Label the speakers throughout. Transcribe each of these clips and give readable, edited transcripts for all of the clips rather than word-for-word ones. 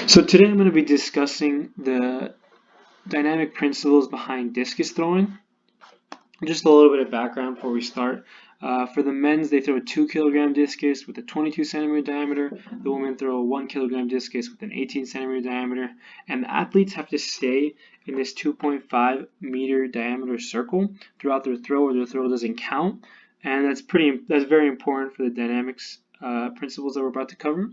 Speaker 1: So today I'm going to be discussing the dynamic principles behind discus throwing. Just a little bit of background before we start. For the men's, they throw a 2 kilogram discus with a 22 centimeter diameter. The women throw a 1 kilogram discus with an 18 centimeter diameter. And the athletes have to stay in this 2.5 meter diameter circle throughout their throw, or their throw doesn't count. And that's very important for the dynamics principles that we're about to cover.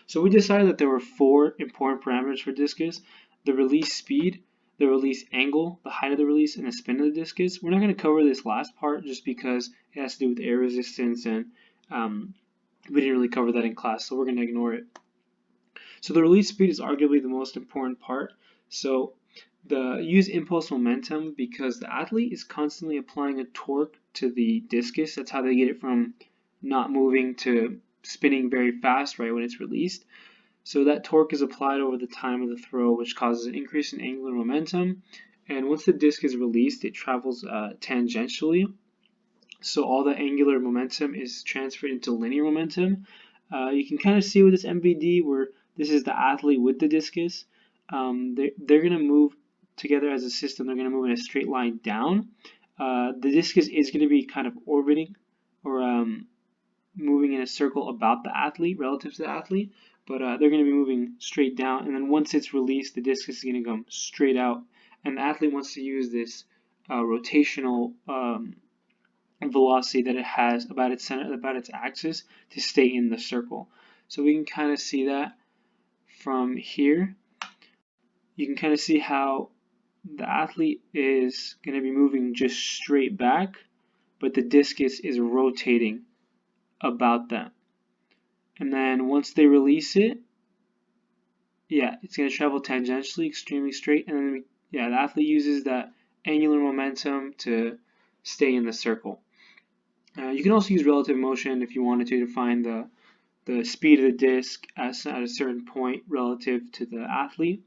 Speaker 1: So we decided that there were 4 important parameters for discus: the release speed, the release angle, the height of the release, and the spin of the discus. We're not going to cover this last part just because it has to do with air resistance, and we didn't really cover that in class, so we're going to ignore it. So the release speed is arguably the most important part. So use impulse momentum because the athlete is constantly applying a torque to the discus. That's how they get it from not moving to spinning very fast right when it's released. So that torque is applied over the time of the throw, which causes an increase in angular momentum. And once the disc is released, it travels tangentially. So all the angular momentum is transferred into linear momentum. You can kind of see with this MVD where this is the athlete with the discus. They're going to move together as a system. They're going to move in a straight line down. The discus is going to be kind of orbiting or moving in a circle about the athlete, relative to the athlete, but they're going to be moving straight down. And then once it's released, the discus is going to come straight out. And the athlete wants to use this rotational velocity that it has about its center, about its axis, to stay in the circle. So we can kind of see that from here. You can kind of see how the athlete is going to be moving just straight back, but the discus is rotating about them. And then once they release it, it's going to travel tangentially, extremely straight. And then, the athlete uses that angular momentum to stay in the circle. You can also use relative motion if you wanted to find the speed of the disc at a certain point relative to the athlete.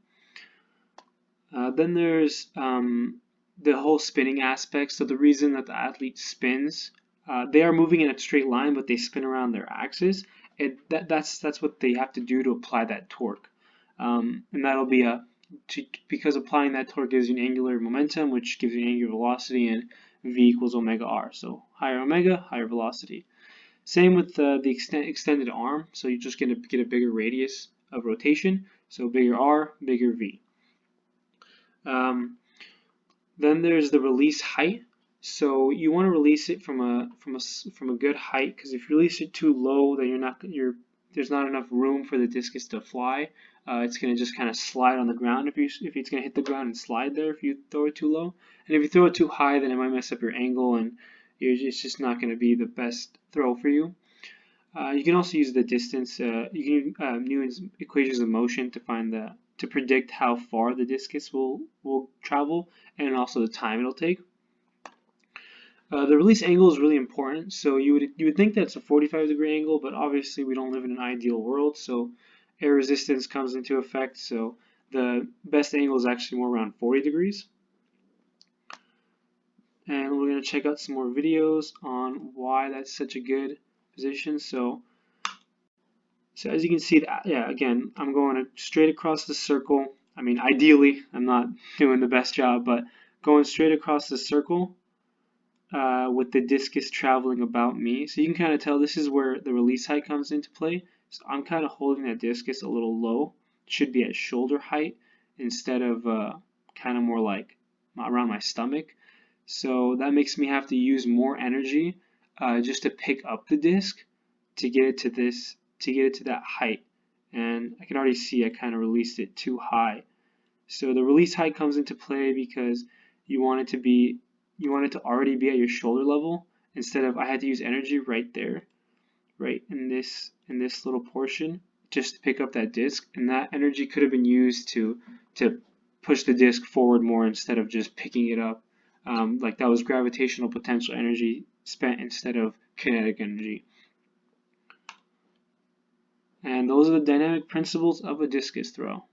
Speaker 1: Then there's the whole spinning aspect. So the reason that the athlete spins, they are moving in a straight line, but they spin around their axis. That's what they have to do to apply that torque. And that'll be because applying that torque gives you an angular momentum, which gives you an angular velocity, and V equals omega r. So higher omega, higher velocity. Same with the extended arm. So you're just going to get a bigger radius of rotation. So bigger R, bigger V. Then there's the release height. So you want to release it from a good height, because if you release it too low, then there's not enough room for the discus to fly. It's going to just kind of slide on the ground if it's going to hit the ground and slide there if you throw it too low. And if you throw it too high, then it might mess up your angle, and it's just not going to be the best throw for you. You can also use the distance. You can Newton's equations of motion to predict how far the discus will travel, and also the time it'll take. The release angle is really important. So you would think that it's a 45-degree angle, but obviously we don't live in an ideal world, so air resistance comes into effect. So the best angle is actually more around 40 degrees. And we're going to check out some more videos on why that's such a good position. So as you can see, again, I'm going straight across the circle. I mean, ideally, I'm not doing the best job, but going straight across the circle with the discus traveling about me. So you can kind of tell this is where the release height comes into play. So I'm kind of holding that discus a little low. It should be at shoulder height instead of kind of more like around my stomach. So that makes me have to use more energy just to pick up the disc to get it to that height. And I can already see I kind of released it too high. So the release height comes into play because you want it to already be at your shoulder level, instead of I had to use energy right there, right in this little portion, just to pick up that disc, and that energy could have been used to push the disc forward more instead of just picking it up. Like that was gravitational potential energy spent instead of kinetic energy. And those are the dynamic principles of a discus throw.